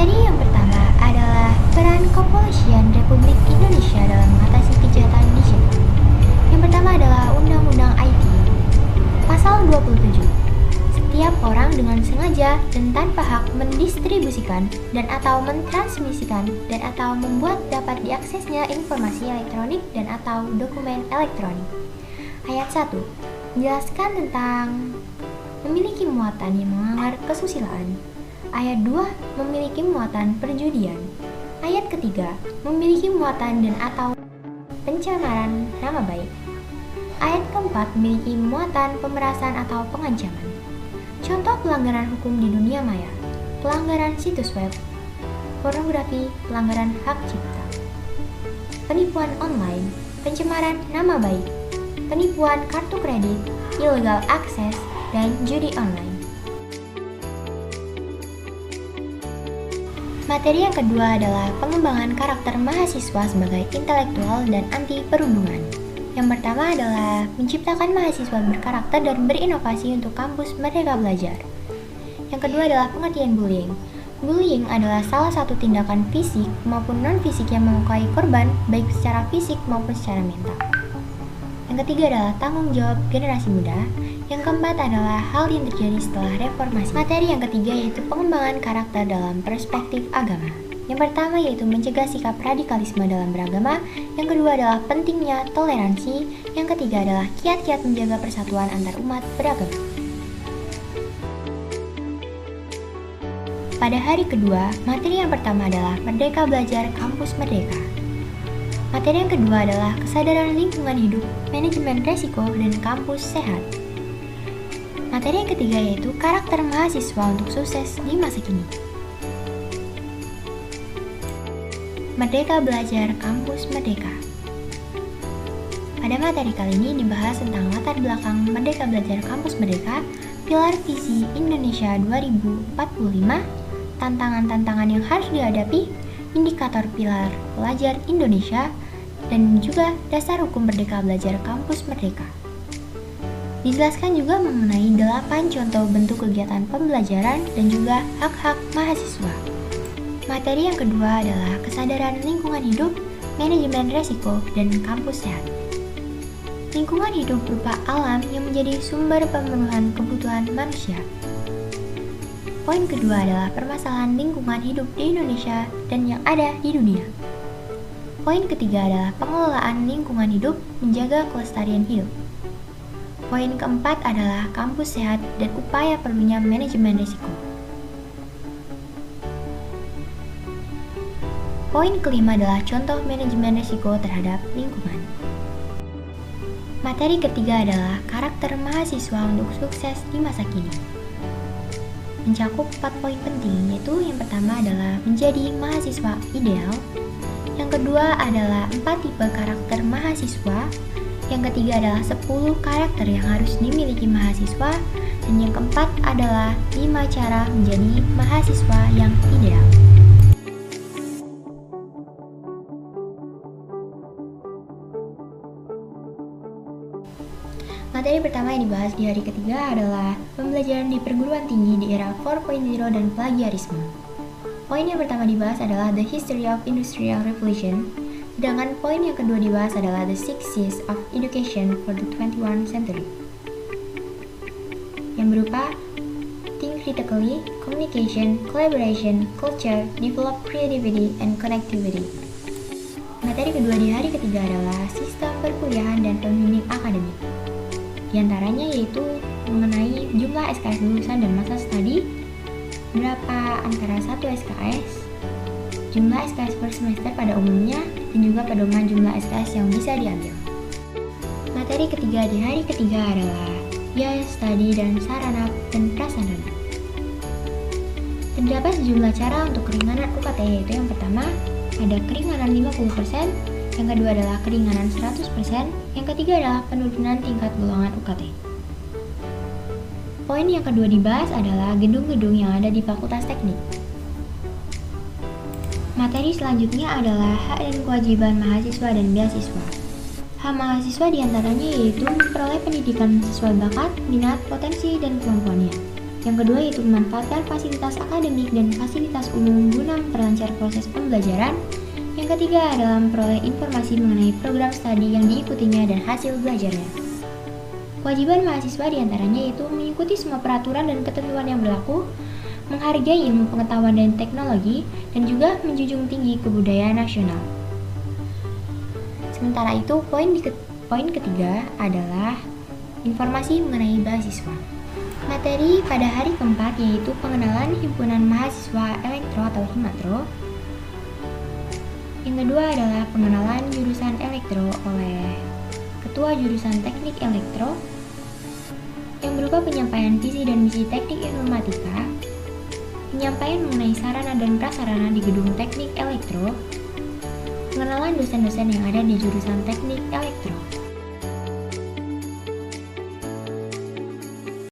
Materi yang pertama adalah peran Kepolisian Republik Indonesia dalam mengatasi kejahatan digital. Yang pertama adalah Undang-Undang IT. Pasal 27. Setiap orang dengan sengaja dan tanpa hak mendistribusikan dan atau mentransmisikan dan atau membuat dapat diaksesnya informasi elektronik dan atau dokumen elektronik. Ayat 1. Menjelaskan tentang memiliki muatan yang melanggar kesusilaan. Ayat 2. Memiliki muatan perjudian. Ayat ketiga. Memiliki muatan dan atau pencemaran nama baik. Ayat keempat. Memiliki muatan pemerasan atau pengancaman. Contoh pelanggaran hukum di dunia maya: pelanggaran situs web, pornografi, pelanggaran hak cipta, penipuan online, pencemaran nama baik, penipuan kartu kredit, illegal access, dan judi online. Materi yang kedua adalah pengembangan karakter mahasiswa sebagai intelektual dan anti perundungan. Yang pertama adalah menciptakan mahasiswa berkarakter dan berinovasi untuk kampus Merdeka Belajar. Yang kedua adalah pengertian bullying. Bullying adalah salah satu tindakan fisik maupun non-fisik yang melukai korban baik secara fisik maupun secara mental. Yang ketiga adalah tanggung jawab generasi muda. Yang keempat adalah hal yang terjadi setelah reformasi. Materi yang ketiga yaitu pengembangan karakter dalam perspektif agama. Yang pertama yaitu mencegah sikap radikalisme dalam beragama. Yang kedua adalah pentingnya toleransi. Yang ketiga adalah kiat-kiat menjaga persatuan antar umat beragama. Pada hari kedua, materi yang pertama adalah Merdeka Belajar Kampus Merdeka. Materi yang kedua adalah kesadaran lingkungan hidup, manajemen resiko, dan kampus sehat. Materi yang ketiga yaitu karakter mahasiswa untuk sukses di masa kini. Merdeka Belajar Kampus Merdeka. Pada materi kali ini dibahas tentang latar belakang Merdeka Belajar Kampus Merdeka, pilar visi Indonesia 2045, tantangan-tantangan yang harus dihadapi, indikator pilar pelajar Indonesia, dan juga dasar hukum Merdeka Belajar Kampus Merdeka. Dijelaskan juga mengenai 8 contoh bentuk kegiatan pembelajaran dan juga hak-hak mahasiswa. Materi yang kedua adalah kesadaran lingkungan hidup, manajemen resiko, dan kampus sehat. Lingkungan hidup berupa alam yang menjadi sumber pemenuhan kebutuhan manusia. Poin kedua adalah permasalahan lingkungan hidup di Indonesia dan yang ada di dunia. Poin ketiga adalah pengelolaan lingkungan hidup, menjaga kelestarian hidup. Poin keempat adalah kampus sehat dan upaya perlunya manajemen risiko. Poin kelima adalah contoh manajemen risiko terhadap lingkungan. Materi ketiga adalah karakter mahasiswa untuk sukses di masa kini. Mencakup 4 poin penting, yaitu yang pertama adalah menjadi mahasiswa ideal, yang kedua adalah 4 tipe karakter mahasiswa, yang ketiga adalah 10 karakter yang harus dimiliki mahasiswa, dan yang keempat adalah 5 cara menjadi mahasiswa yang ideal. Materi pertama yang dibahas di hari ketiga adalah pembelajaran di perguruan tinggi di era 4.0 dan plagiarisme. Poin yang pertama dibahas adalah The History of Industrial Revolution, sedangkan poin yang kedua dibahas adalah The 6 C's of Education for the 21st Century, yang berupa Think Critically, Communication, Collaboration, Culture, Develop Creativity, and Connectivity. Materi kedua di hari ketiga adalah Sistem Perkuliahan dan Pembimbing Akademik. Di antaranya yaitu mengenai jumlah SKS lulusan dan masa studi, berapa antara satu SKS, jumlah SKS per semester pada umumnya, dan juga pedoman jumlah SKS yang bisa diambil. Materi ketiga di hari ketiga adalah biaya studi dan sarana dan prasarana. Terdapat sejumlah cara untuk keringanan UKT, yaitu yang pertama ada keringanan 50%, yang kedua adalah keringanan 100%, yang ketiga adalah penurunan tingkat golongan UKT. Poin yang kedua dibahas adalah gedung-gedung yang ada di Fakultas Teknik. Materi selanjutnya adalah hak dan kewajiban mahasiswa dan beasiswa. Hak mahasiswa diantaranya yaitu memperoleh pendidikan sesuai bakat, minat, potensi, dan kemampuannya. Yang kedua yaitu memanfaatkan fasilitas akademik dan fasilitas umum guna memperlancar proses pembelajaran. Yang ketiga adalah memperoleh informasi mengenai program studi yang diikutinya dan hasil belajarnya. Kewajiban mahasiswa diantaranya yaitu mengikuti semua peraturan dan ketentuan yang berlaku, menghargai ilmu pengetahuan dan teknologi, dan juga menjunjung tinggi kebudayaan nasional. Sementara itu, poin ketiga adalah informasi mengenai beasiswa. Materi pada hari keempat yaitu pengenalan Himpunan Mahasiswa Elektro atau Himatro. Yang kedua adalah pengenalan jurusan elektro oleh Ketua Jurusan Teknik Elektro, yang berupa penyampaian visi dan misi teknik informatika, penyampaian mengenai sarana dan prasarana di gedung teknik elektro, pengenalan dosen-dosen yang ada di jurusan teknik elektro,